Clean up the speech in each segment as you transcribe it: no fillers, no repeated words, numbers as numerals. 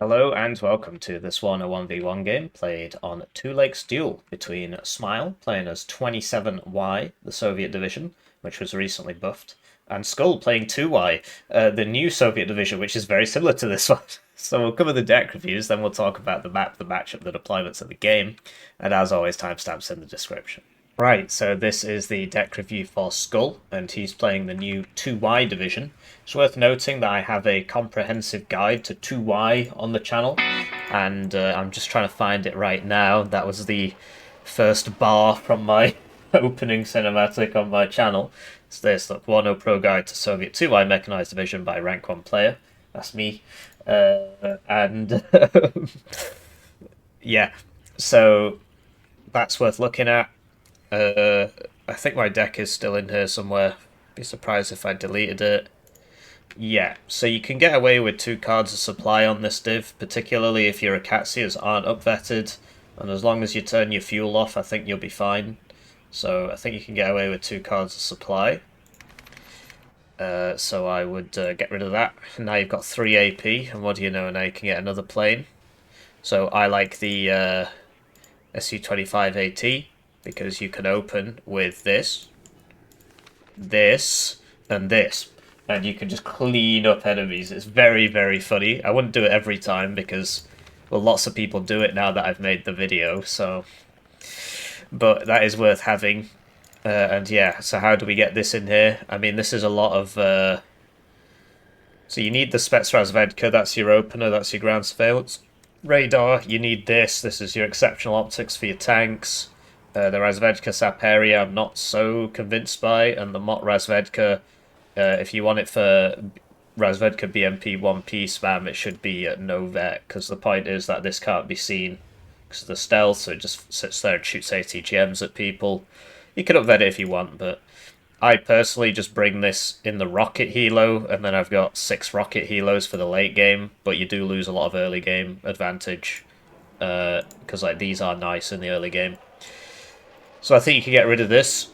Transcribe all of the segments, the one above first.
Hello and welcome to this Warno 1v1 game played on Two Lakes Duel between Smile, playing as 27Y, the Soviet division, which was recently buffed, and Skull playing 2Y, the new Soviet division, which is very similar to this one. So we'll cover the deck reviews, then we'll talk about the map, the matchup, the deployments of the game, and as always, timestamps in the description. Right, so this is the deck review for Skull, and he's playing the new 2Y division. It's worth noting that I have a comprehensive guide to 2Y on the channel, and I'm just trying to find it right now. That was the first bar from my opening cinematic on my channel. It's this, look, Warno Pro Guide to Soviet 2Y Mechanized Division by Rank 1 Player. That's me. And yeah, so that's worth looking at. I think my deck is still in here somewhere. Be surprised if I deleted it. Yeah, so you can get away with 2 cards of supply on this div, particularly if your Akatsias aren't upvetted, and as long as you turn your fuel off, I think you'll be fine. So I think you can get away with 2 cards of supply. So I would get rid of that. Now you've got 3 AP, and what do you know, now you can get another plane. So I like the SU-25 AT, because you can open with this, and this. And you can just clean up enemies. It's very, very funny. I wouldn't do it every time because, well, lots of people do it now that I've made the video, so... But that is worth having. And yeah, so how do we get this in here? I mean, this is a lot of... So you need the Spetsrazvedka, that's your opener, that's your ground surveillance. Radar, you need this. This is your exceptional optics for your tanks. The Razvedka Saperia I'm not so convinced by, and the Mot Razvedka, if you want it for Razvedka BMP-1P spam, it should be at no vet, because the point is that this can't be seen because of the stealth, so it just sits there and shoots ATGMs at people. You can upvet it if you want, but I personally just bring this in the rocket helo, and then I've got 6 rocket helos for the late game, but you do lose a lot of early game advantage, because like these are nice in the early game. So I think you can get rid of this,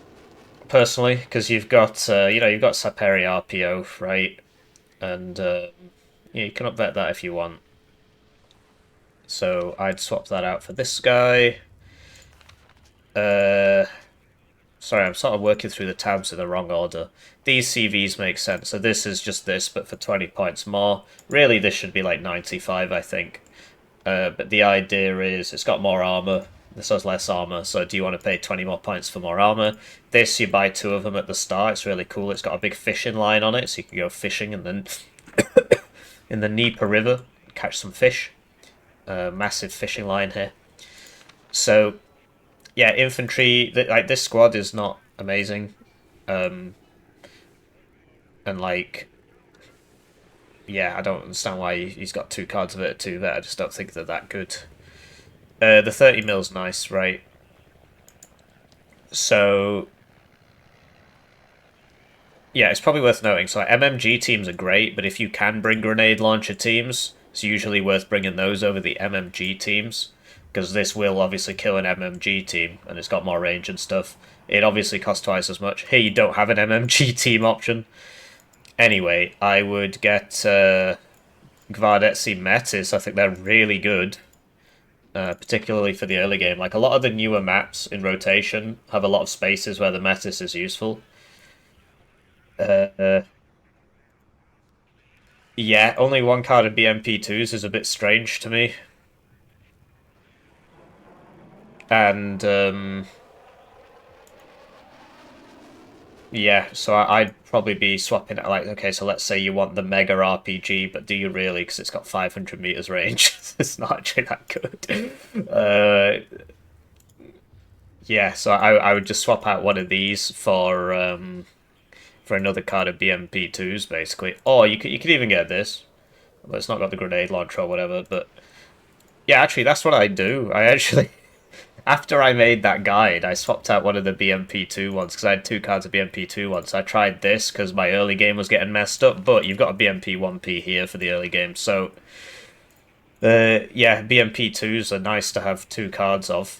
personally, because you've got, you've got Saperi RPO, right? And yeah, you can upvet that if you want. So I'd swap that out for this guy. Sorry, I'm sort of working through the tabs in the wrong order. These CVs make sense. So this is just this, but for 20 points more. Really, this should be like 95, I think. But the idea is it's got more armor. This has less armor, so do you want to pay 20 more points for more armor? This, you buy 2 of them at the start. It's really cool. It's got a big fishing line on it, so you can go fishing and then in the Dnieper River, catch some fish. Massive fishing line here. So, yeah, infantry, like, this squad is not amazing. And, like, yeah, I don't understand why he's got 2 cards of it at 2 vet. I just don't think they're that good. The 30 mil's nice, right? So, yeah, it's probably worth noting. So, like, MMG teams are great, but if you can bring grenade launcher teams, it's usually worth bringing those over the MMG teams, because this will obviously kill an MMG team, and it's got more range and stuff. It obviously costs twice as much. Here, you don't have an MMG team option. Anyway, I would get Gvardetsi Metis. I think they're really good. Particularly for the early game. Like, a lot of the newer maps in rotation have a lot of spaces where the Metis is useful. Uh, yeah, only 1 card of BMP-2s is a bit strange to me. And, yeah, so I'd probably be swapping it, like, okay, so let's say you want the Mega RPG, but do you really? Because it's got 500 meters range. It's not actually that good. Yeah, so I would just swap out one of these for another card of BMP-2s, basically. Or you could even get this, but it's not got the grenade launcher or whatever. But yeah, actually, that's what I do. I actually, after I made that guide, I swapped out one of the BMP-2 ones because I had 2 cards of BMP-2 ones. I tried this because my early game was getting messed up, but you've got a BMP-1P here for the early game. So, yeah, BMP-2s are nice to have 2 cards of.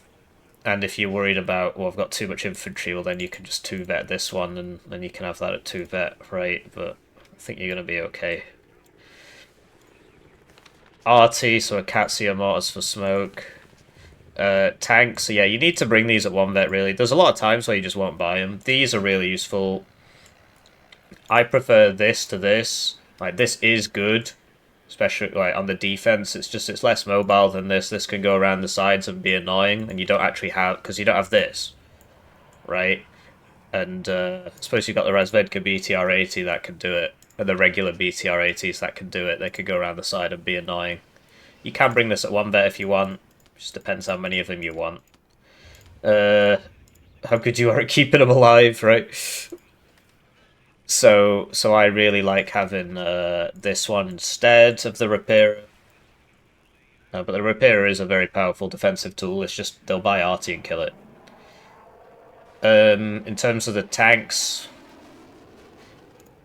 And if you're worried about, well, I've got too much infantry, well, then you can just 2-vet this one, and then you can have that at 2-vet, right? But I think you're going to be okay. RT, so Acacia mortars for smoke. Tanks, so yeah, you need to bring these at one vet, really. There's a lot of times where you just won't buy them. These are really useful. I prefer this to this. Like, this is good, especially like on the defense. It's just it's less mobile than this. This can go around the sides and be annoying, and you don't actually have because you don't have this, right? And I suppose you've got the Razvedka BTR-80 that can do it, and the regular BTR-80s that can do it. They could go around the side and be annoying. You can bring this at one vet if you want. Just depends how many of them you want. How good you are at keeping them alive, right? So I really like having this one instead of the Repairer. But the Repairer is a very powerful defensive tool. It's just they'll buy Arty and kill it. In terms of the tanks,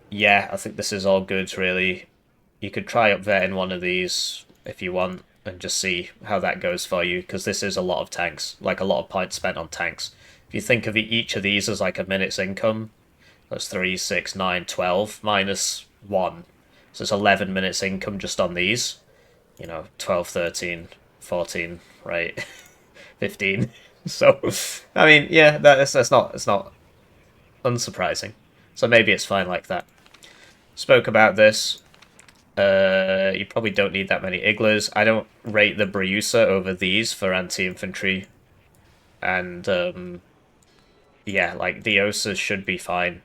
yeah, I think this is all good, really. You could try up vetting one of these if you want and just see how that goes for you, because this is a lot of tanks, like a lot of points spent on tanks. If you think of each of these as like a minute's income, that's 3, 6, 9, 12 minus 1. So it's 11 minutes income just on these. 12, 13, 14, right? 15. So, I mean, yeah, it's not unsurprising. So maybe it's fine like that. Spoke about this. You probably don't need that many Iglas. I don't rate the Briusa over these for anti-infantry. And, yeah, like, the Osas should be fine.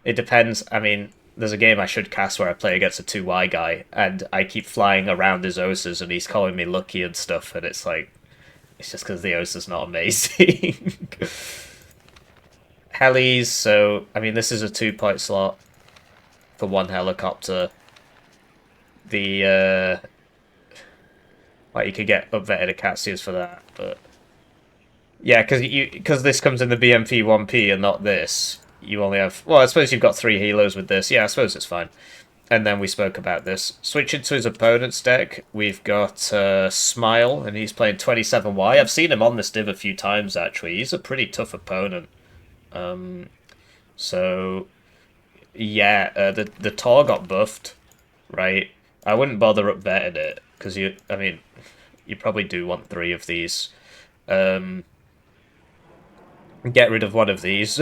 It depends. I mean, there's a game I should cast where I play against a 2Y guy, and I keep flying around his Osas, and he's calling me lucky and stuff, and it's like, it's just because the Osa's not amazing. Helis, so, I mean, this is a 2-point slot for one helicopter. The, like, you could get upvetted Acacias for that, but... Yeah, because this comes in the BMP-1P and not this. You only have... Well, I suppose you've got 3 helos with this. Yeah, I suppose it's fine. And then we spoke about this. Switching to his opponent's deck, we've got Smile, and he's playing 27Y. I've seen him on this div a few times, actually. He's a pretty tough opponent. So, yeah, the Tor got buffed, right? I wouldn't bother upvetting it, because you probably do want 3 of these. Get rid of one of these.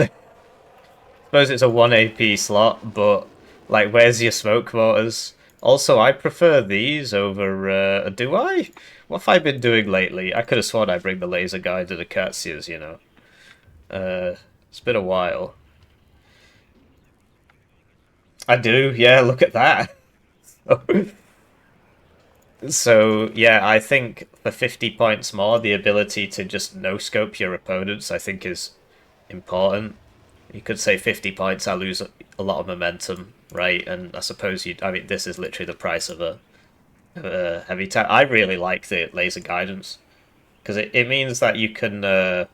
Suppose it's a 1 AP slot, but like, where's your smoke mortars? Also, I prefer these over. Do I? What have I been doing lately? I could have sworn I bring the laser guided Acacias. It's been a while. I do. Yeah, look at that. So yeah, I think for 50 points more, the ability to just no scope your opponents, I think, is important. You could say 50 points, I lose a lot of momentum, right? And I suppose I mean, this is literally the price of a heavy tank. I really like the laser guidance, because it means that you can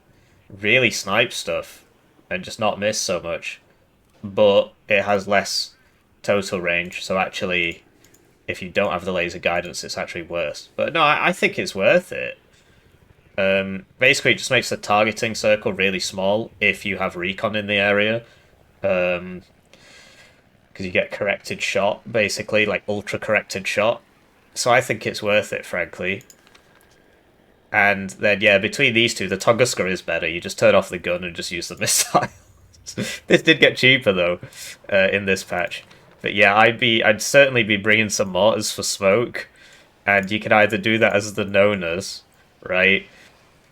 really snipe stuff and just not miss so much. But it has less total range, so actually, if you don't have the laser guidance, it's actually worse. But no, I think it's worth it. Basically, it just makes the targeting circle really small if you have recon in the area. Because you get corrected shot, basically, like ultra corrected shot. So I think it's worth it, frankly. And then, yeah, between these two, the Tunguska is better. You just turn off the gun and just use the missile. This did get cheaper, though, in this patch. But yeah, I'd certainly be bringing some mortars for smoke. And you can either do that as the Nonas, right?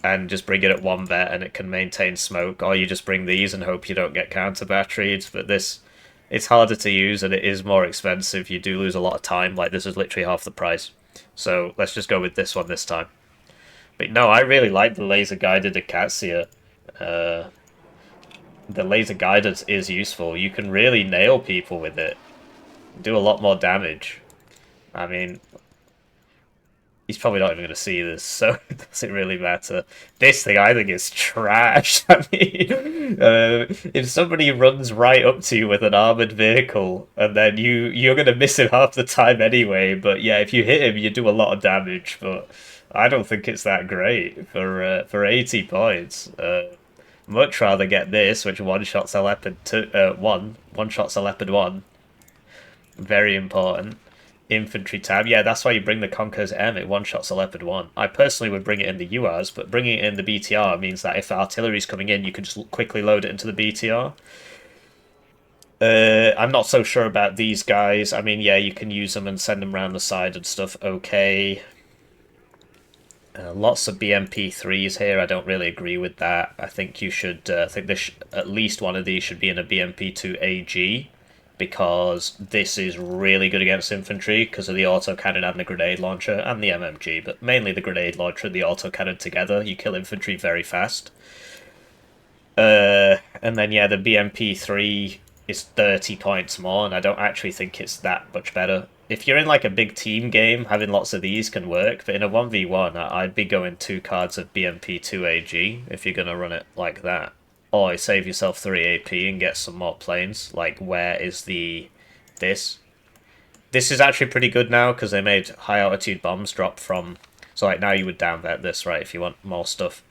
And just bring it at 1 vet and it can maintain smoke, or you just bring these and hope you don't get counter batteried. But this, it's harder to use and it is more expensive. You do lose a lot of time. Like, this is literally half the price. So let's just go with this one this time. But no, I really like the laser guided Acacia. The laser guidance is useful. You can really nail people with it. Do a lot more damage. I mean, he's probably not even going to see this, so it doesn't really matter. This thing, I think, is trash. I mean, if somebody runs right up to you with an armored vehicle, and then you're going to miss him half the time anyway, but yeah, if you hit him, you do a lot of damage, but I don't think it's that great for 80 points. Much rather get this, which one-shots a leopard 1. One-shots a leopard 1. Very important. infantry tab. Yeah, that's why you bring the Conqueror's M. It one-shots a Leopard 1. I personally would bring it in the UAS, but bringing it in the BTR means that if artillery's coming in, you can just quickly load it into the BTR. I'm not so sure about these guys. I mean, yeah, you can use them and send them around the side and stuff. Okay. Lots of BMP-3s here. I don't really agree with that. I think you should. I think this at least one of these should be in a BMP-2 AG, because this is really good against infantry because of the autocannon and the grenade launcher and the MMG, but mainly the grenade launcher and the autocannon together. You kill infantry very fast. And then yeah, the BMP-3 is 30 points more, and I don't actually think it's that much better. If you're in like a big team game, having lots of these can work, but in a 1v1, I'd be going 2 cards of BMP-2 AG if you're going to run it like that. Or save yourself 3 AP and get some more planes. Like, where is the... this? This is actually pretty good now, because they made high-altitude bombs drop from... So, like, now you would downvet this, right, if you want more stuff.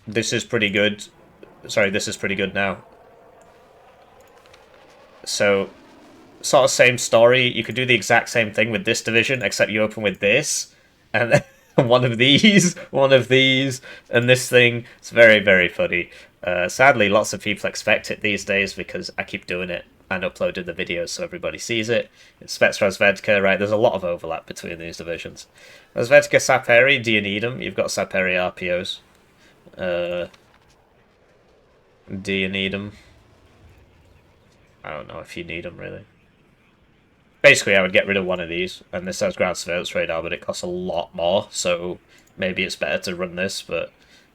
This is pretty good. Sorry, this is pretty good now. So, sort of same story. You could do the exact same thing with this division, except you open with this, and then one of these, and this thing. It's very, very funny. Sadly, lots of people expect it these days because I keep doing it and uploading the videos so everybody sees it. It's Spetsrazvedka, right? There's a lot of overlap between these divisions. Razvedka Saperi, do you need them? You've got Saperi RPOs. Do you need them? I don't know if you need them, really. Basically, I would get rid of one of these, and this has ground surveillance radar, but it costs a lot more, so maybe it's better to run this, but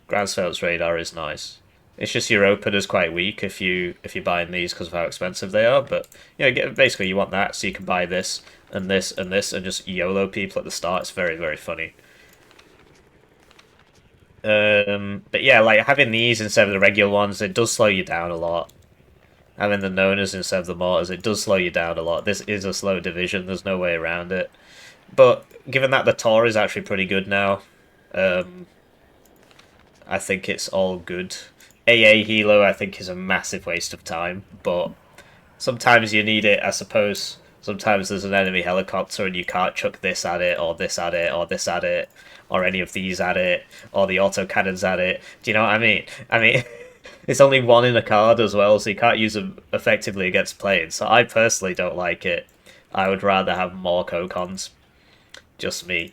ground surveillance radar is nice. It's just your opener's quite weak if you're buying these because of how expensive they are, but you know, basically you want that so you can buy this and this and this and just YOLO people at the start. It's very, very funny. But yeah, like having these instead of the regular ones, it does slow you down a lot. Having the Nonas instead of the Mortars, it does slow you down a lot. This is a slow division, there's no way around it. But given that the Tor is actually pretty good now, I think it's all good. AA Helo, I think, is a massive waste of time, but sometimes you need it, I suppose. Sometimes there's an enemy helicopter and you can't chuck this at it, or this at it, or this at it, or any of these at it, or the autocannons at it. Do you know what I mean? I mean, it's only one in a card as well, so you can't use them effectively against planes. So I personally don't like it. I would rather have more Kokons. Just me.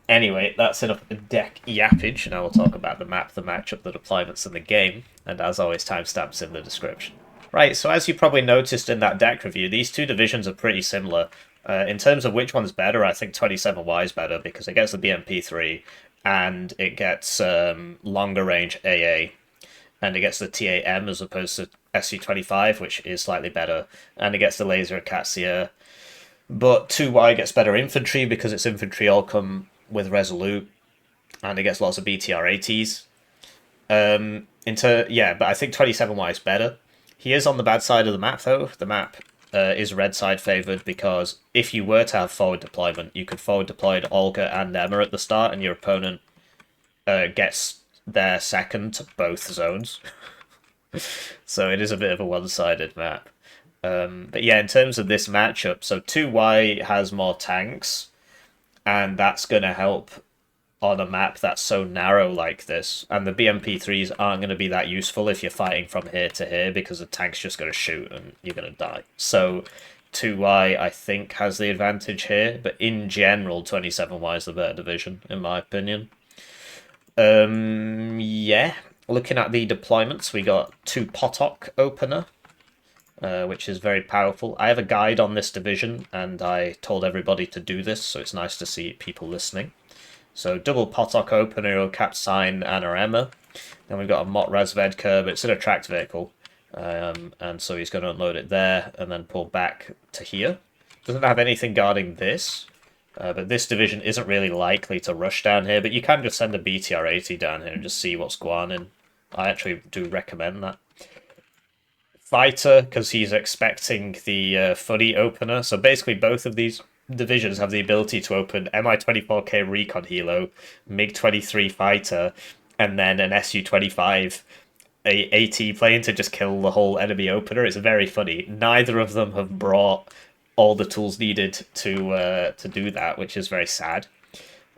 Anyway, that's enough deck yappage, and I will talk about the map, the matchup, the deployments, and the game. And as always, timestamps in the description. Right, so as you probably noticed in that deck review, these two divisions are pretty similar. In terms of which one's better, I think 27Y is better because it gets the BMP-3 and it gets longer range AA, and it gets the TAM as opposed to SU-25, which is slightly better, and it gets the laser Acacia. But 2Y gets better infantry because its infantry all come with Resolute, and it gets lots of BTR-80s. Yeah, but I think 27Y is better. He is on the bad side of the map, though. The map is red side favoured because if you were to have forward deployment, you could forward deploy Olga and Emma at the start, and your opponent gets their second to both zones. So it is a bit of a one-sided map. But yeah, in terms of this matchup, so 2Y has more tanks, and that's going to help on a map that's so narrow like this. And the BMP-3s aren't going to be that useful if you're fighting from here to here because the tank's just going to shoot and you're going to die. So 2Y, I think, has the advantage here, but in general, 27Y is the better division, in my opinion. Yeah, looking at the deployments, we got 2 Potok opener, which is very powerful. I have a guide on this division, and I told everybody to do this, so it's nice to see people listening. So double Potok opener, cap sign, and a Emma. Then we've got a Mot Razvedka, but it's in a tracked vehicle. And so he's going to unload it there, and then pull back to here. Doesn't have anything guarding this. But this division isn't really likely to rush down here, but you can just send a BTR-80 down here and just see what's going on. I actually do recommend that. Fighter, because he's expecting the Fuddy opener. So basically both of these divisions have the ability to open Mi-24K Recon Helo, MiG-23 Fighter, and then an Su-25 AT plane to just kill the whole enemy opener. It's very funny. Neither of them have brought all the tools needed to do that, which is very sad.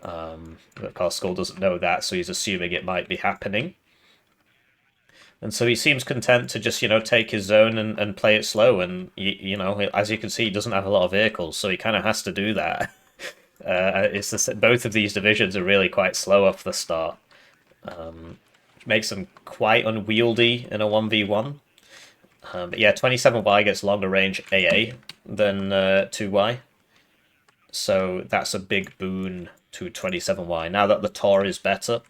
But of course, Skull doesn't know that, so he's assuming it might be happening. And so he seems content to just, take his zone and play it slow. And, as you can see, he doesn't have a lot of vehicles, so he kind of has to do that. It's just, both of these divisions are really quite slow off the start, which makes them quite unwieldy in a 1v1. But yeah, 27Y gets longer range AA than 2Y. So that's a big boon to 27Y. Now that the Tor is better,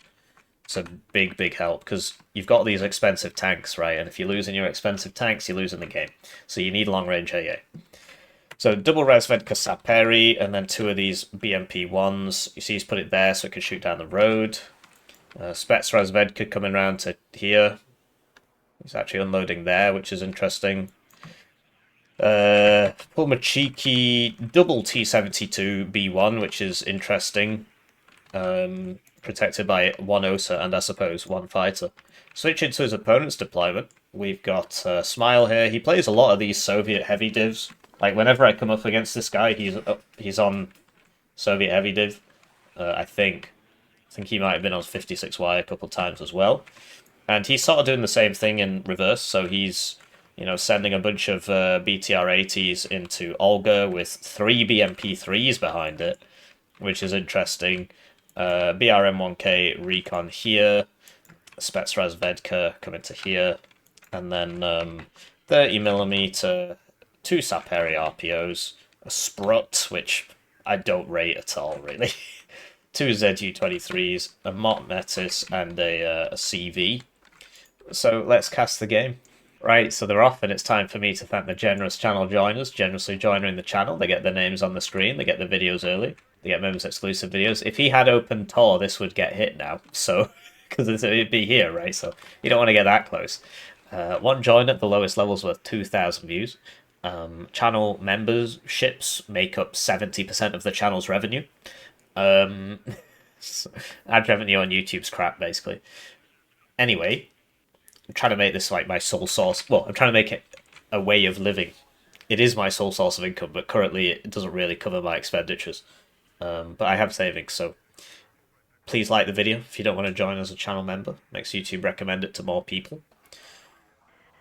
it's a big, big help, because you've got these expensive tanks, right? And if you're losing your expensive tanks, you're losing the game. So you need long-range AA. So double Resvedka Saperi, and then 2 of these BMP-1s. You see he's put it there so it can shoot down the road. Spets Resvedka coming around to here. He's actually unloading there, which is interesting. Pulmachiki double T-72 B1, which is interesting. Protected by 1 OSA and, I suppose, 1 fighter. Switching to his opponent's deployment, we've got Smile here. He plays a lot of these Soviet heavy divs. Like, whenever I come up against this guy, he's on Soviet heavy div, I think. I think he might have been on 56Y a couple times as well. And he's sort of doing the same thing in reverse, so he's, sending a bunch of BTR-80s into Olga with 3 BMP-3s behind it, which is interesting. BRM-1K Recon here, Spetsnaz coming to here, and then 30mm 2 Saperi RPOs, a Sprut, which I don't rate at all, really, 2 ZU-23s, a Mott Metis, and a CV. So let's cast the game. Right, so they're off, and it's time for me to thank the generous channel joiners, generously joining the channel. They get their names on the screen, they get the videos early, they get members exclusive videos. If he had open Tor, this would get hit now, so, because it'd be here, right? So you don't want to get that close. 1 join at the lowest levels with 2,000 views. Channel memberships make up 70% of the channel's revenue. Ad revenue on YouTube's crap, basically. Anyway, I'm trying to make this like my sole source. Well, I'm trying to make it a way of living. It is my sole source of income, but currently it doesn't really cover my expenditures. But I have savings, so please like the video if you don't want to join as a channel member. Makes YouTube recommend it to more people.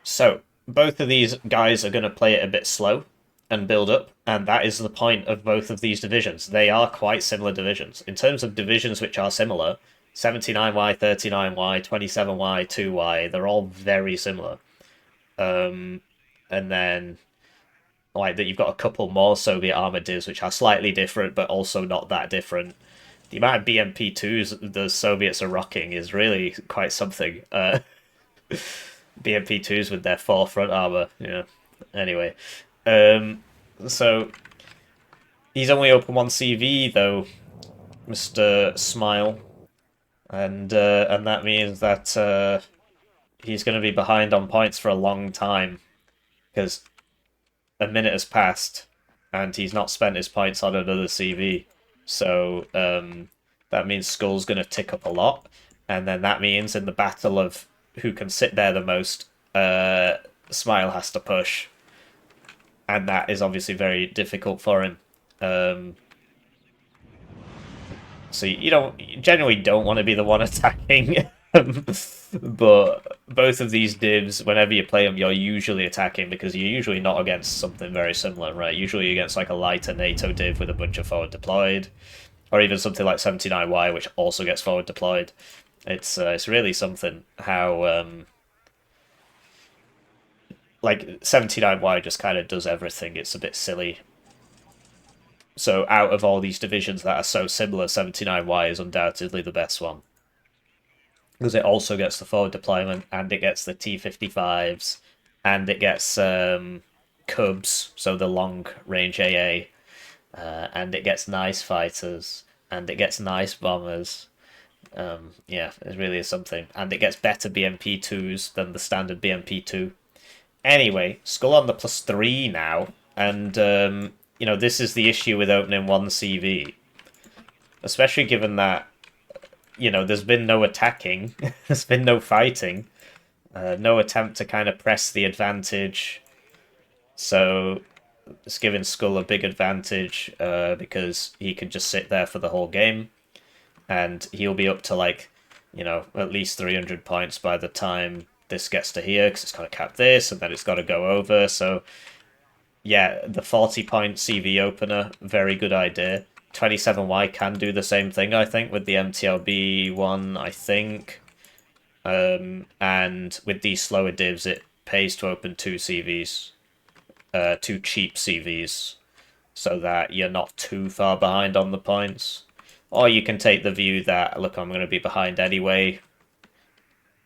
So, both of these guys are going to play it a bit slow and build up, and that is the point of both of these divisions. They are quite similar divisions. In terms of divisions which are similar, 79Y, 39Y, 27Y, 2Y, they're all very similar. And then, like, that you've got a couple more Soviet armored divs which are slightly different, but also not that different. The amount of BMP-2s the Soviets are rocking is really quite something. BMP-2s with their 4 front armor, Anyway, so he's only open 1 CV though, Mr. Smile. And that means that he's going to be behind on points for a long time, because a minute has passed and he's not spent his points on another CV. So that means Skull's going to tick up a lot, and then that means in the battle of who can sit there the most, Smile has to push, and that is obviously very difficult for him. So you generally don't want to be the one attacking, but both of these divs, whenever you play them, you're usually attacking, because you're usually not against something very similar, right? Usually against like a lighter NATO div with a bunch of forward deployed, or even something like 79Y, which also gets forward deployed. It's really something how like 79Y just kind of does everything. It's a bit silly. So out of all these divisions that are so similar, 79Y is undoubtedly the best one, because it also gets the forward deployment, and it gets the T-55s, and it gets Cubs, so the long-range AA, and it gets nice fighters, and it gets nice bombers. Yeah, it really is something. And it gets better BMP-2s than the standard BMP-2. Anyway, Skull on the +3 now, and this is the issue with opening 1 CV. Especially given that, there's been no attacking, there's been no fighting, no attempt to kind of press the advantage. So it's giving Skull a big advantage because he can just sit there for the whole game, and he'll be up to like, you know, at least 300 points by the time this gets to here, because it's got to cap this, and then it's got to go over. So yeah, the 40-point CV opener, very good idea. 27Y can do the same thing, I think, with the MTLB one, I think. And with these slower divs, it pays to open two CVs, two cheap CVs, so that you're not too far behind on the points. Or you can take the view that, look, I'm going to be behind anyway.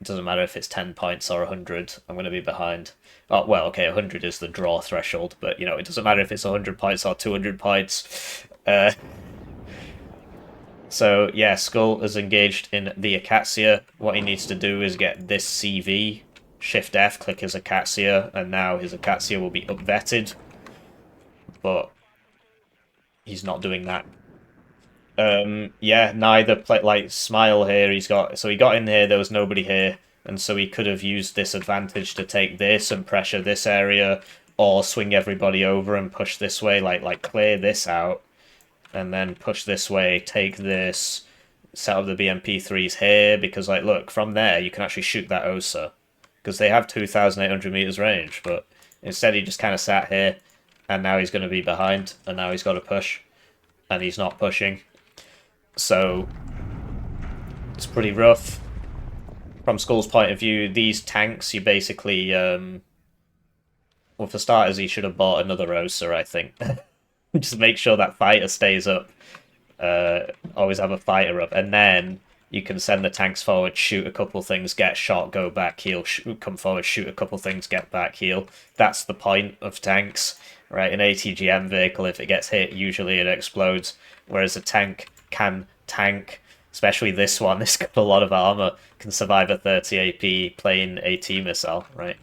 It doesn't matter if it's 10 points or 100, I'm going to be behind. Oh, well, okay, 100 is the draw threshold, but, you know, it doesn't matter if it's 100 points or 200 points. So, yeah, Skull is engaged in the Acacia. What he needs to do is get this CV, Shift F, click his Acacia, and now his Acacia will be upvetted. But he's not doing that. Yeah, neither play like Smile here. He got in here. There was nobody here, and so he could have used this advantage to take this and pressure this area, or swing everybody over and push this way, like clear this out, and then push this way, take this, set up the BMP-3s here, because like look, from there you can actually shoot that OSA, because they have 2,800 meters range, but instead he just kind of sat here, and now he's going to be behind, and now he's got to push, and he's not pushing. So it's pretty rough. From Skull's point of view, these tanks, you basically, well, for starters, he should have bought another OSA, I think. Just make sure that fighter stays up. Always have a fighter up. And then you can send the tanks forward, shoot a couple things, get shot, go back, heal, come forward, shoot a couple things, get back, heal. That's the point of tanks, right? An ATGM vehicle, if it gets hit, usually it explodes. Whereas a tank can tank, especially this one. It's got a lot of armor, can survive a 30 AP plain AT missile, right?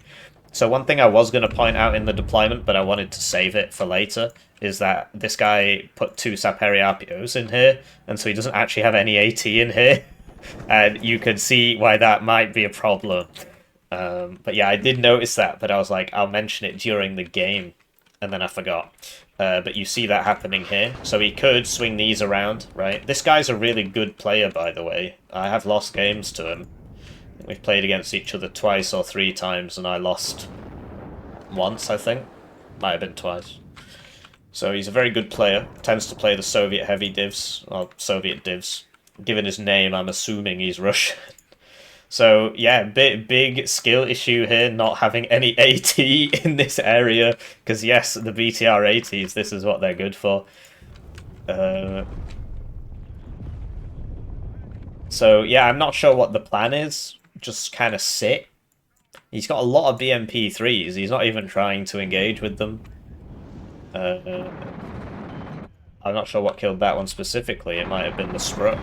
So one thing I was going to point out in the deployment, but I wanted to save it for later, is that this guy put 2 Saperi RPOs in here, and so he doesn't actually have any AT in here, and you can see why that might be a problem. But yeah, I did notice that, but I was like, I'll mention it during the game, and then I forgot. But you see that happening here. So he could swing these around, right? This guy's a really good player, by the way. I have lost games to him. We've played against each other twice or 3 times, and I lost once, I think. Might have been twice. So he's a very good player. Tends to play the Soviet heavy divs, or Soviet divs. Given his name, I'm assuming he's Russian. So, yeah, big skill issue here, not having any AT in this area. Because, yes, the BTR ATs, this is what they're good for. So, yeah, I'm not sure what the plan is. Just kind of sit. He's got a lot of BMP-3s. He's not even trying to engage with them. I'm not sure what killed that one specifically. It might have been the Strut.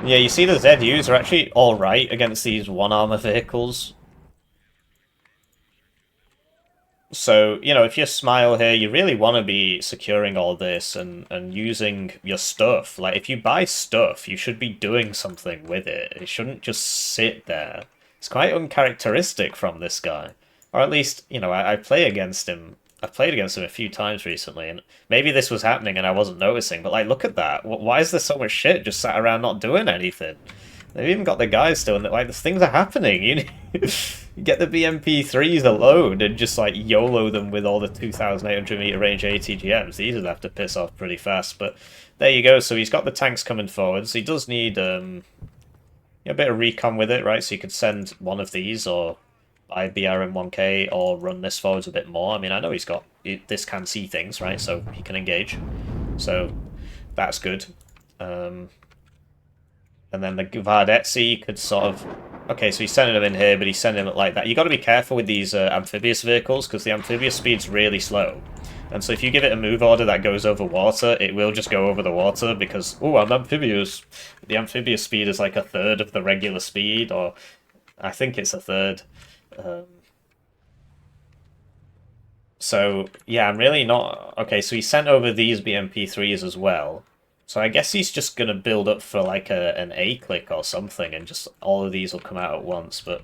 Yeah, you see the ZUs are actually alright against these one-armor vehicles. So, you know, if you Smile here, you really want to be securing all this and using your stuff. Like, if you buy stuff, you should be doing something with it. It shouldn't just sit there. It's quite uncharacteristic from this guy. Or at least, you know, I play against him. I've played against him a few times recently, and maybe this was happening and I wasn't noticing, but, like, look at that. Why is there so much shit just sat around not doing anything? They've even got the guys still, and like, things are happening. You get the BMP-3s alone and just, like, YOLO them with all the 2,800 meter range ATGMs. These would have to piss off pretty fast, but there you go. So he's got the tanks coming forward, so he does need a bit of recon with it, right? So you could send one of these, or buy BRM-1K, or run this forwards a bit more. I mean, I know this can see things, right? So he can engage. So that's good. And then the Gvardetsi could sort of... Okay, so he's sending them in here, but he's sending them like that. You got to be careful with these amphibious vehicles, because the amphibious speed's really slow. And so if you give it a move order that goes over water, it will just go over the water, because, oh, I'm amphibious. The amphibious speed is like 1/3 of the regular speed, or I think it's 1/3. So, yeah, I'm really not... Okay, so he sent over these BMP-3s as well. So I guess he's just going to build up for like an A-click or something, and just all of these will come out at once, but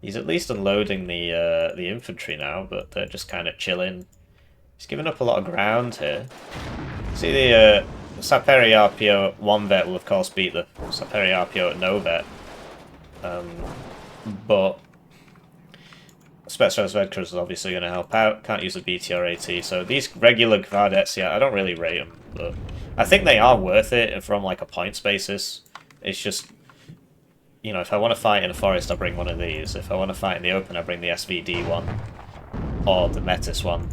He's at least unloading the infantry now, but they're just kind of chilling. He's giving up a lot of ground here. See the Saperi RPO at 1 vet will of course beat the Saperi RPO at no vet. But Spetsnaz Vedkras is obviously going to help out. Can't use the BTR-AT, so these regular Gvardettes, yeah, I don't really rate them, but I think they are worth it from like a points basis. It's just, you know, if I want to fight in a forest, I bring one of these. If I want to fight in the open, I bring the SVD one or the Metis one.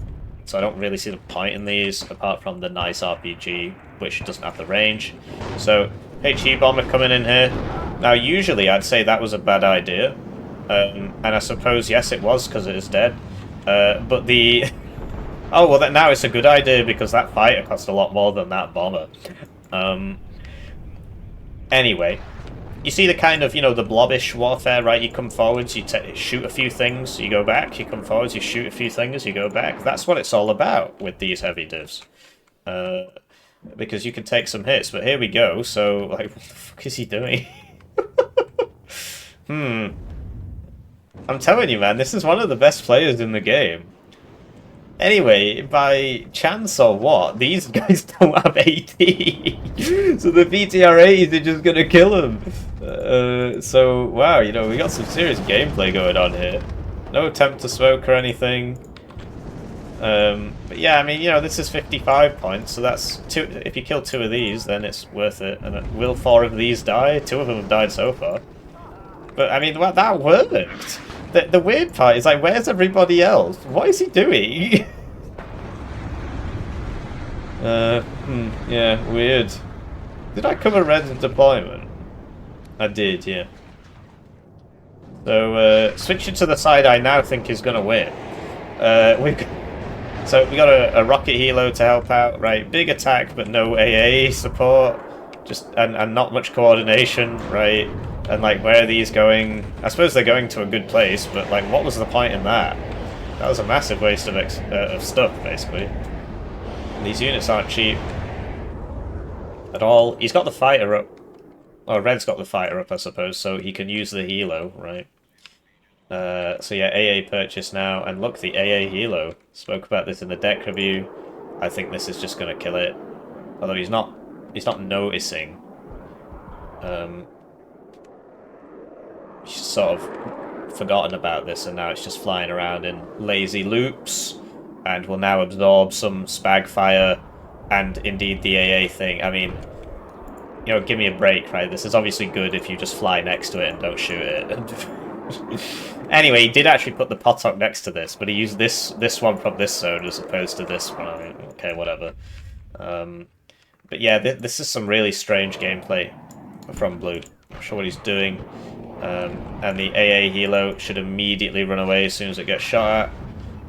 So I don't really see the point in these, apart from the nice RPG, which doesn't have the range. So, HE Bomber coming in here. Now, usually I'd say that was a bad idea. And I suppose, yes, it was, because it is dead. But the... Oh, well, now it's a good idea, because that fighter cost a lot more than that bomber. Anyway, you see the kind of, you know, the blobish warfare, right? You come forwards, you shoot a few things, you go back. You come forwards, you shoot a few things, you go back. That's what it's all about with these heavy divs. Because you can take some hits, but here we go. So, like, what the fuck is he doing? I'm telling you, man, this is one of the best players in the game. Anyway, by chance or what, these guys don't have AT. So the BTR-ATs are just gonna kill them. So, wow, you know, we got some serious gameplay going on here. No attempt to smoke or anything. But yeah, I mean, you know, this is 55 points, so that's two. If you kill 2 of these, then it's worth it. And will 4 of these die? 2 of them have died so far. But, I mean, that worked. The weird part is, like, where's everybody else? What is he doing? Yeah, weird. Did I cover Red's deployment? I did, yeah. So, switching to the side I now think is going to win. So we got a rocket helo to help out, right? Big attack, but no AA support. Just and not much coordination, right? And like, where are these going? I suppose they're going to a good place, but like, what was the point in that? That was a massive waste of stuff, basically. And these units aren't cheap at all. He's got the fighter up. Oh, Red's got the fighter up, I suppose, so he can use the helo, right? So yeah, AA purchase now, and look, the AA helo. Spoke about this in the deck review. I think this is just going to kill it. Although he's not noticing. He's sort of forgotten about this, and now it's just flying around in lazy loops, and will now absorb some spag fire, and indeed the AA thing. I mean, you know, give me a break, right? This is obviously good if you just fly next to it and don't shoot it. Anyway, he did actually put the Potok next to this, but he used this one from this zone as opposed to this one. I mean, okay, whatever. But yeah, this is some really strange gameplay from Blue. Not sure what he's doing. And the AA helo should immediately run away as soon as it gets shot at.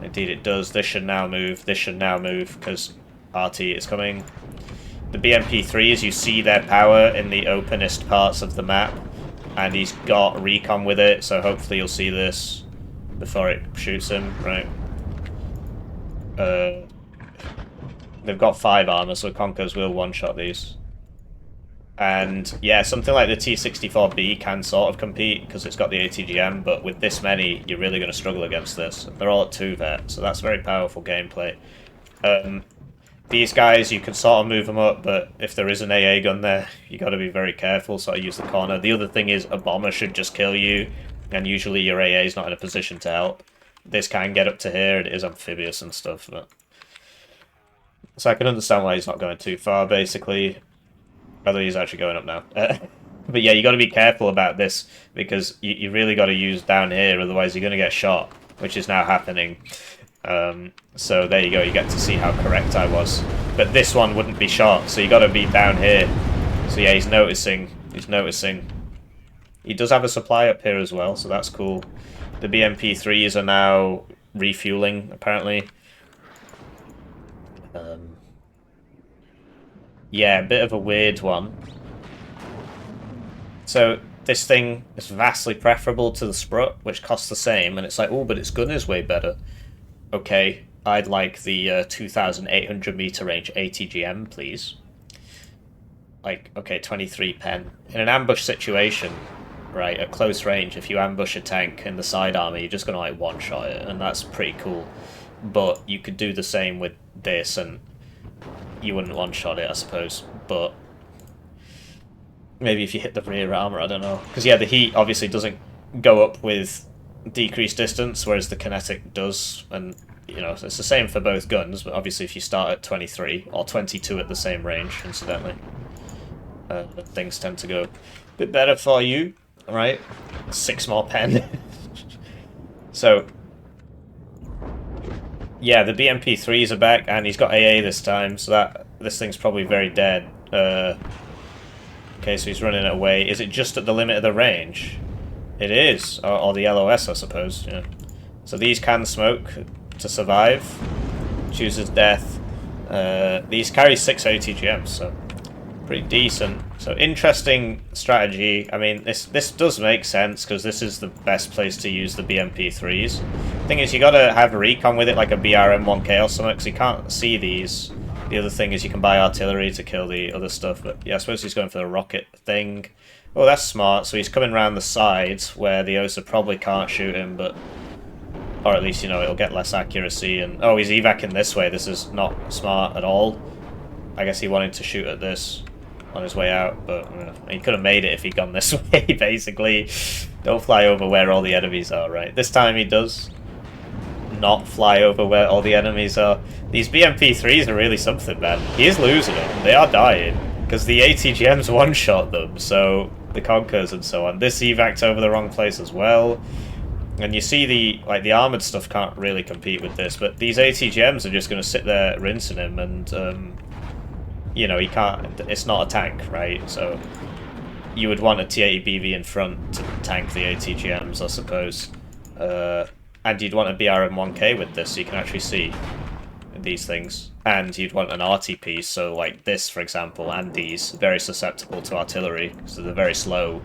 Indeed it does. This should now move. This should now move, because RT is coming. The BMP-3s, you see their power in the openest parts of the map. And he's got recon with it, so hopefully you'll see this before it shoots him, right? They've got 5 armor, so Conkers will one-shot these. And yeah, something like the T-64B can sort of compete, because it's got the ATGM, but with this many, you're really going to struggle against this. They're all at 2 vet, so that's very powerful gameplay. These guys, you can sort of move them up, but if there is an AA gun there, you got to be very careful, sort of use the corner. The other thing is, a bomber should just kill you, and usually your AA is not in a position to help. This can get up to here, it is amphibious and stuff, but... So I can understand why he's not going too far, basically. Although he's actually going up now. But yeah, you got to be careful about this, because you really got to use down here, otherwise you're going to get shot, which is now happening. So there you go, you get to see how correct I was. But this one wouldn't be shot, so you got to be down here. So yeah, he's noticing. He's noticing. He does have a supply up here as well, so that's cool. The BMP-3s are now refueling, apparently. Yeah, a bit of a weird one. So this thing is vastly preferable to the Sprut, which costs the same, and it's like, oh, but its gun is way better. Okay, I'd like the 2,800 meter range ATGM, please. Like, okay, 23 pen. In an ambush situation, right? At close range, if you ambush a tank in the side armor, you're just going to like one-shot it, and that's pretty cool. But you could do the same with this, and you wouldn't one-shot it, I suppose. But maybe if you hit the rear armor, I don't know. Because yeah, the heat obviously doesn't go up with decreased distance, whereas the kinetic does, and you know, it's the same for both guns, but obviously if you start at 23, or 22 at the same range, incidentally, things tend to go a bit better for you, right? 6 more pen. So, yeah, the BMP-3s are back, and he's got AA this time, so this thing's probably very dead. Okay, so he's running it away. Is it just at the limit of the range? It is, or the LOS, I suppose, yeah. So these can smoke to survive. Chooses death. These carry 6 ATGMs, so pretty decent. So interesting strategy. I mean, this does make sense because this is the best place to use the BMP-3s. Thing is, you gotta have a recon with it, like a BRM-1K or something, because you can't see these. The other thing is you can buy artillery to kill the other stuff, but yeah, I suppose he's going for the rocket thing. Oh, that's smart. So he's coming around the sides where the OSA probably can't shoot him, but or at least, you know, it'll get less accuracy. And oh, he's evacing this way. This is not smart at all. I guess he wanted to shoot at this on his way out, but he could have made it if he'd gone this way, basically. Don't fly over where all the enemies are, right? This time he does not fly over where all the enemies are. These BMP-3s are really something, man. He is losing them. They are dying, because the ATGMs one-shot them, so the Conkers and so on. This evac'd over the wrong place as well. And you see the armoured stuff can't really compete with this, but these ATGMs are just going to sit there rinsing him, and you know, he can't. It's not a tank, right? So you would want a T-80BV in front to tank the ATGMs, I suppose. And you'd want a BRM-1K with this, so you can actually see these things. And you'd want an RT piece, so like this, for example, and these, very susceptible to artillery, so they're very slow.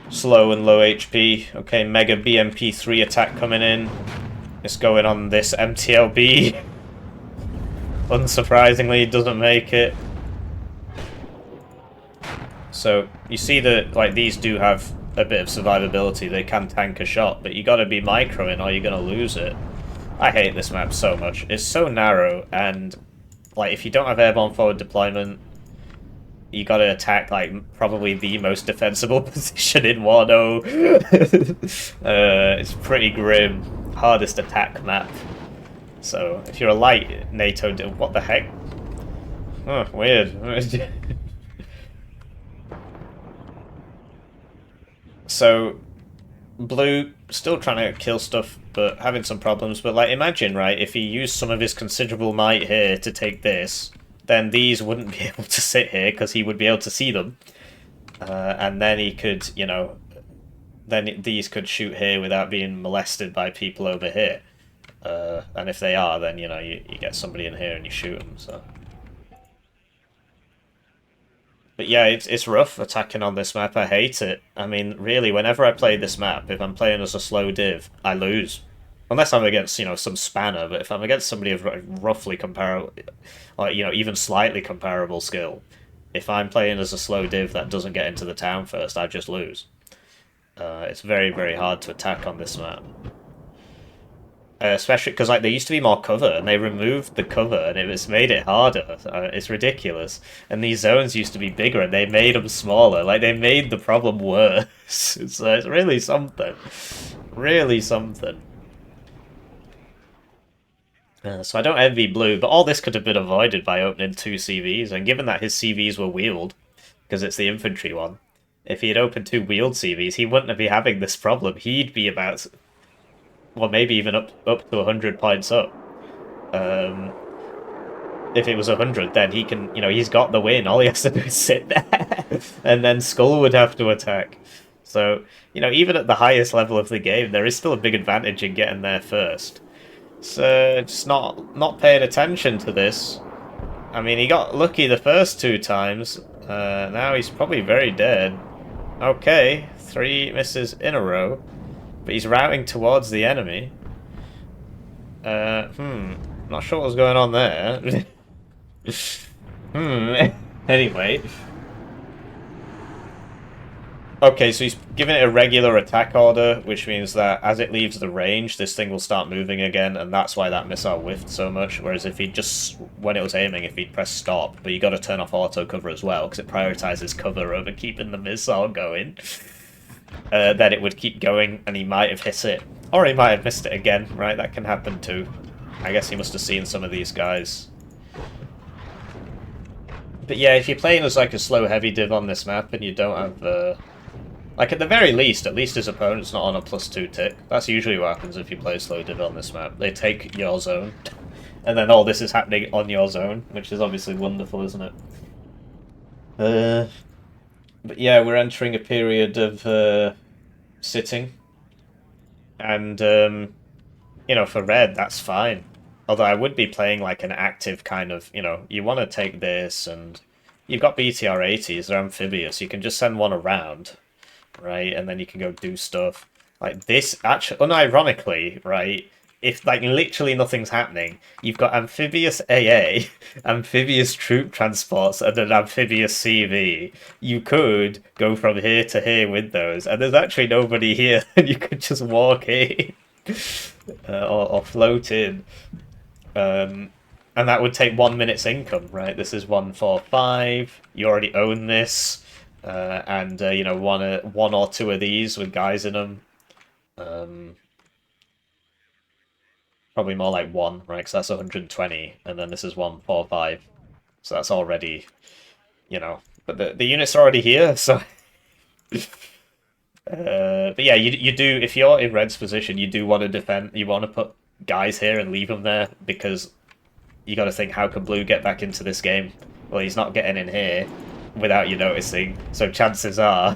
Slow and low HP. Okay, Mega BMP-3 attack coming in. It's going on this MTLB. Unsurprisingly, it doesn't make it. So, you see that, like, these do have a bit of survivability. They can tank a shot, but you gotta be microing or you're gonna lose it. I hate this map so much. It's so narrow, and, like, if you don't have airborne forward deployment, you gotta attack, like, probably the most defensible position in Warno. It's pretty grim. Hardest attack map. So, if you're a light NATO... What the heck? Oh, weird. So, Blue, still trying to kill stuff, but having some problems. But, like, imagine, right, if he used some of his considerable might here to take this, then these wouldn't be able to sit here because he would be able to see them. And then he could, you know, then these could shoot here without being molested by people over here. And if they are, then, you know, you get somebody in here and you shoot them, so. But yeah, it's rough attacking on this map. I hate it. I mean, really, whenever I play this map, if I'm playing as a slow div, I lose. Unless I'm against, you know, some spanner, but if I'm against somebody of roughly comparable, or, you know, even slightly comparable skill, if I'm playing as a slow div that doesn't get into the town first, I just lose. It's very, very hard to attack on this map. Especially because, like, there used to be more cover, and they removed the cover, and it's made it harder. It's ridiculous. And these zones used to be bigger, and they made them smaller. Like, they made the problem worse. It's really something. Really something. So I don't envy Blue, but all this could have been avoided by opening 2 CVs, and given that his CVs were wheeled, because it's the infantry one, if he had opened 2 wheeled CVs, he wouldn't be having this problem. He'd be about... well, maybe even up to 100 points up. If it was 100, then he can, you know, he's got the win. All he has to do is sit there. And then Skull would have to attack. So, you know, even at the highest level of the game, there is still a big advantage in getting there first. So, just not paying attention to this. I mean, he got lucky the first 2 times. Now he's probably very dead. Okay, 3 misses in a row. But he's routing towards the enemy. Not sure what's going on there. Anyway. Okay, so he's given it a regular attack order, which means that as it leaves the range, this thing will start moving again, and that's why that missile whiffed so much. Whereas if he just, when it was aiming, if he'd press stop, but you got to turn off auto cover as well, because it prioritizes cover over keeping the missile going, then it would keep going, and he might have hit it. Or he might have missed it again, right? That can happen too. I guess he must have seen some of these guys. But yeah, if you're playing as like a slow heavy div on this map, and you don't have... like, at the very least, at least his opponent's not on a +2 tick. That's usually what happens if you play slow div on this map. They take your zone, and then all this is happening on your zone, which is obviously wonderful, isn't it? But yeah, we're entering a period of sitting, and, you know, for red, that's fine. Although I would be playing like an active kind of, you know, you want to take this, and you've got BTR-80s, they're amphibious, you can just send one around. Right, and then you can go do stuff like this. Actually, unironically, right, if like literally nothing's happening, you've got amphibious AA, amphibious troop transports, and an amphibious CV. You could go from here to here with those, and there's actually nobody here, and you could just walk in or float in, and that would take 1 minute's income. Right, this is 145. You already own this. And you know, one or two of these with guys in them. Probably more like one, right? Because that's 120, and then this is 145. So that's already, you know, but the units are already here. So, but yeah, you do, if you're in Red's position, you do want to defend. You want to put guys here and leave them there, because you got to think, how can Blue get back into this game? Well, he's not getting in here without you noticing, so chances are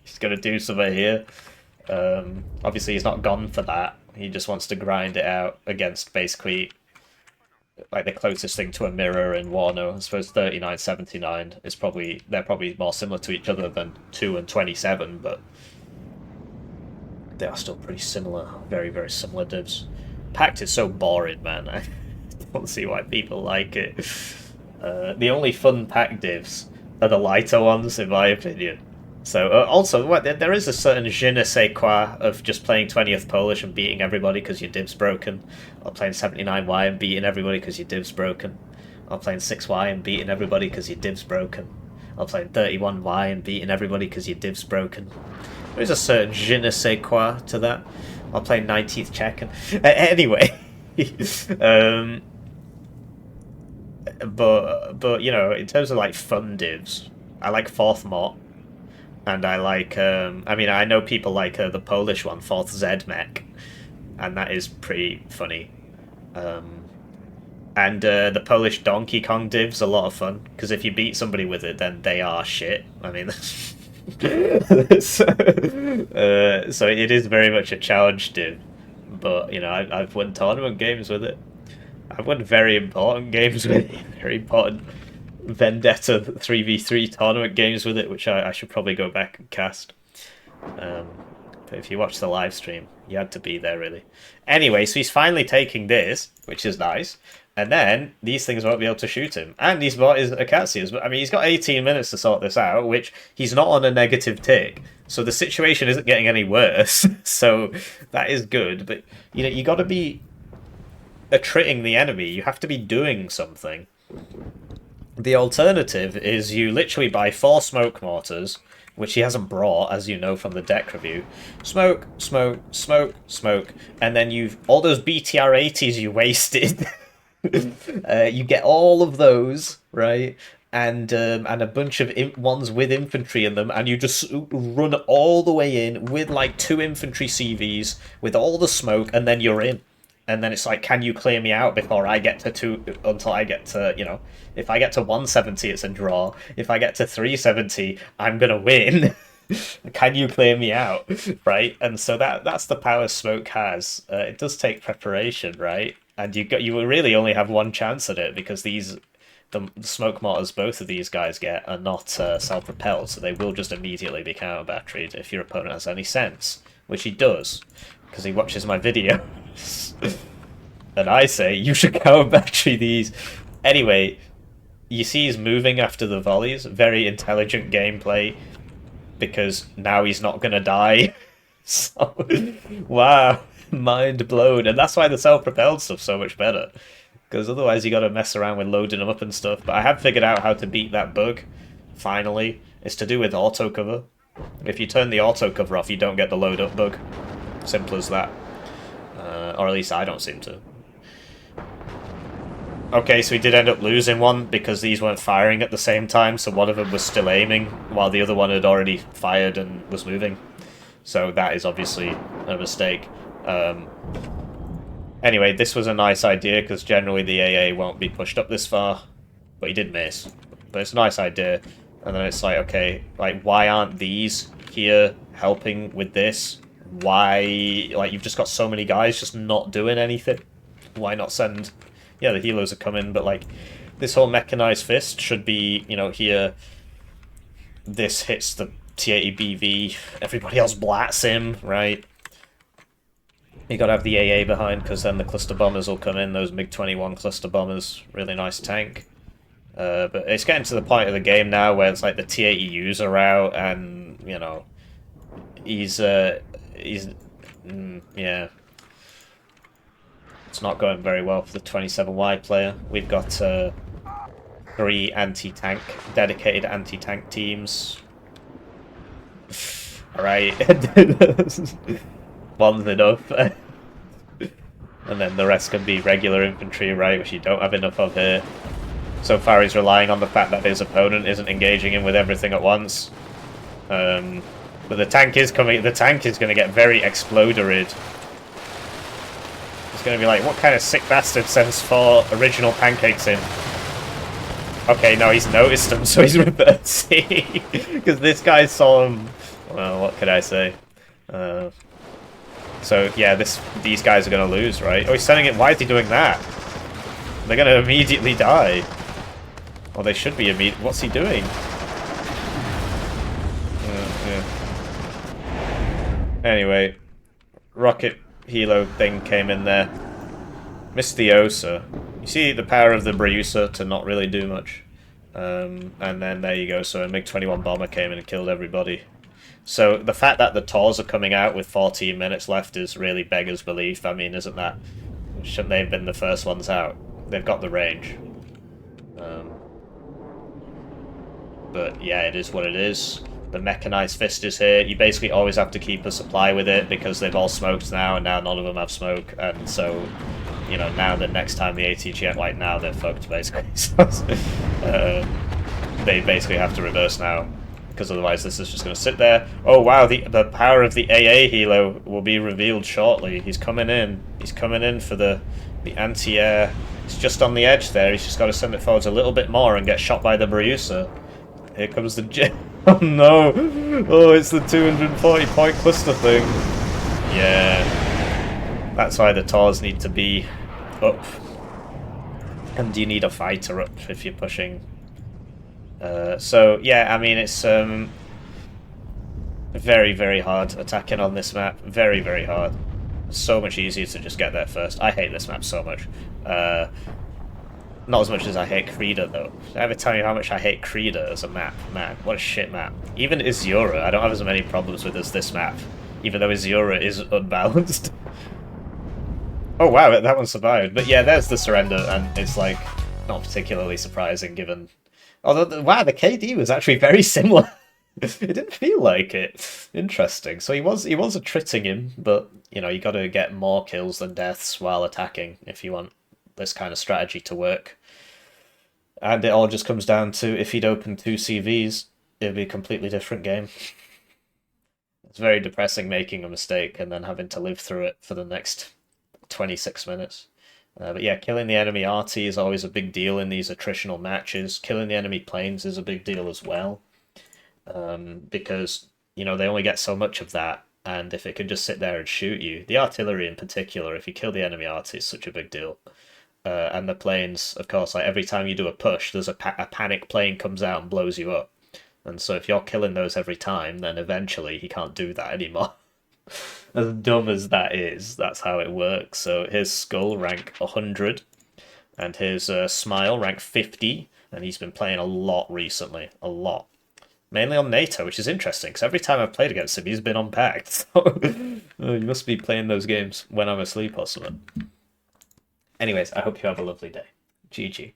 he's going to do something here. Obviously he's not gone for that, he just wants to grind it out against basically like the closest thing to a mirror in Warno. I suppose 39-79 is probably, they're probably more similar to each other than 2 and 27, but they are still pretty similar, very, very similar divs. Pact is so boring, man. I don't see why people like it. The only fun pack divs are the lighter ones, in my opinion. So, also, there is a certain je ne sais quoi of just playing 20th Polish and beating everybody because your div's broken, or playing 79Y and beating everybody because your div's broken, or playing 6Y and beating everybody because your div's broken, or playing 31Y and beating everybody because your div's broken. There is a certain je ne sais quoi to that. Or playing 19th Czech. And, anyway, but you know, in terms of like fun divs, I like 4th Mot, and I like I mean, I know people like the Polish one, 4th Z-Mech, and that is pretty funny. And the Polish Donkey Kong div's a lot of fun, because if you beat somebody with it, then they are shit. I mean, so it is very much a challenge div, but you know, I've won tournament games with it. I've won very important games with it, very important Vendetta 3v3 tournament games with it, which I should probably go back and cast. But if you watch the live stream, you had to be there, really. Anyway, so he's finally taking this, which is nice, and then these things won't be able to shoot him. And he's bought his Acacias. I mean, he's got 18 minutes to sort this out, which he's not on a negative tick, so the situation isn't getting any worse. So that is good, but you know, you got to be attritting the enemy. You have to be doing something. The alternative is you literally buy 4 smoke mortars, which he hasn't brought, as you know from the deck review. Smoke, smoke, smoke, smoke, and then you've all those BTR-80s you wasted. You get all of those, right? And a bunch of ones with infantry in them, and you just run all the way in with like 2 infantry CVs with all the smoke, and then you're in. And then it's like, can you clear me out before I get to 2, until I get to, you know, if I get to 170, it's a draw. If I get to 370, I'm going to win. Can you clear me out, right? And so that's the power smoke has. It does take preparation, right? And you really only have one chance at it, because the smoke mortars both of these guys get are not self-propelled, so they will just immediately be counter-batteried if your opponent has any sense, which he does, because he watches my video. And I say, you should counter-battery these. Anyway, you see he's moving after the volleys. Very intelligent gameplay. because now he's not gonna die. So, wow, mind blown. And that's why the self-propelled stuff's so much better. Because otherwise you gotta mess around with loading them up and stuff. But I have figured out how to beat that bug, finally. It's to do with auto cover. If you turn the auto cover off, you don't get the load up bug. Simple as that. Or at least I don't seem to. Okay, so we did end up losing one because these weren't firing at the same time, so one of them was still aiming while the other one had already fired and was moving. So that is obviously a mistake. Anyway, this was a nice idea because generally the AA won't be pushed up this far, but he did miss. But it's a nice idea. And then it's like, okay, like why aren't these here helping with this? Why, like you've just got so many guys just not doing anything. Why not send... Yeah, the healers are coming, but like this whole mechanized fist should be, you know, here. This hits the T-80 BV, everybody else blats him, right? You gotta have the AA behind, because then the cluster bombers will come in, those MiG-21 cluster bombers, really nice tank. But it's getting to the point of the game now where it's like the T-80Us are out, and, you know, yeah. It's not going very well for the 27Y player. We've got 3 anti-tank, dedicated anti-tank teams. Alright. One's enough. And then the rest can be regular infantry, right, which you don't have enough of here. So far he's relying on the fact that his opponent isn't engaging him with everything at once. But the tank is coming, the tank is going to get very exploderied. It's going to be like, what kind of sick bastard sends 4 original pancakes in? Okay, no, he's noticed them, so he's reversing. Because this guy saw him. Well, what could I say? So, yeah, these guys are going to lose, right? Oh, he's sending it. Why is he doing that? They're going to immediately die. Well, they should be immediate. What's he doing? Yeah. Anyway, rocket helo thing came in there. Missed the OSA. You see the power of the Briusa to not really do much. And then there you go. So a MiG-21 bomber came in and killed everybody. So the fact that the TORs are coming out with 14 minutes left is really beggars belief. I mean, isn't that... Shouldn't they have been the first ones out? They've got the range. But yeah, it is what it is. The Mechanized Fist is here. You basically always have to keep a supply with it because they've all smoked now, and now none of them have smoke. And so, you know, now the next time the ATGM, like now they're fucked basically. So, they basically have to reverse now. Because otherwise this is just going to sit there. Oh wow, the power of the AA helo will be revealed shortly. He's coming in. He's coming in for the anti-air. He's just on the edge there. He's just got to send it forwards a little bit more and get shot by the Briusa. Here comes the jet. Oh no! Oh, it's the 240 point cluster thing. Yeah. That's why the TORs need to be up. And you need a fighter up if you're pushing. So, yeah, I mean, it's very, very hard attacking on this map. Very, very hard. So much easier to just get there first. I hate this map so much. Not as much as I hate Krita, though. Did I ever tell you how much I hate Krita as a map? Man, what a shit map. Even Izura, I don't have as many problems with as this map. Even though Izura is unbalanced. Oh wow, that one survived. But yeah, there's the surrender, and it's like, not particularly surprising given... Although, wow, the KD was actually very similar. It didn't feel like it. Interesting. So he was attriting him, but, you know, you got to get more kills than deaths while attacking if you want this kind of strategy to work. And it all just comes down to, if he'd opened 2 CVs, it'd be a completely different game. It's very depressing making a mistake and then having to live through it for the next 26 minutes. But yeah, killing the enemy RT is always a big deal in these attritional matches. Killing the enemy planes is a big deal as well. Because, you know, they only get so much of that, and if it can just sit there and shoot you, the artillery in particular, if you kill the enemy RT, is such a big deal. And the planes, of course, like every time you do a push, there's a panic plane comes out and blows you up. And so if you're killing those every time, then eventually he can't do that anymore. As dumb as that is, that's how it works. So his skull rank 100, and his smile rank 50, and he's been playing a lot recently, a lot. Mainly on NATO, which is interesting, because every time I've played against him, he's been on Pact. So he must be playing those games when I'm asleep or something. Anyways, I hope you have a lovely day. GG.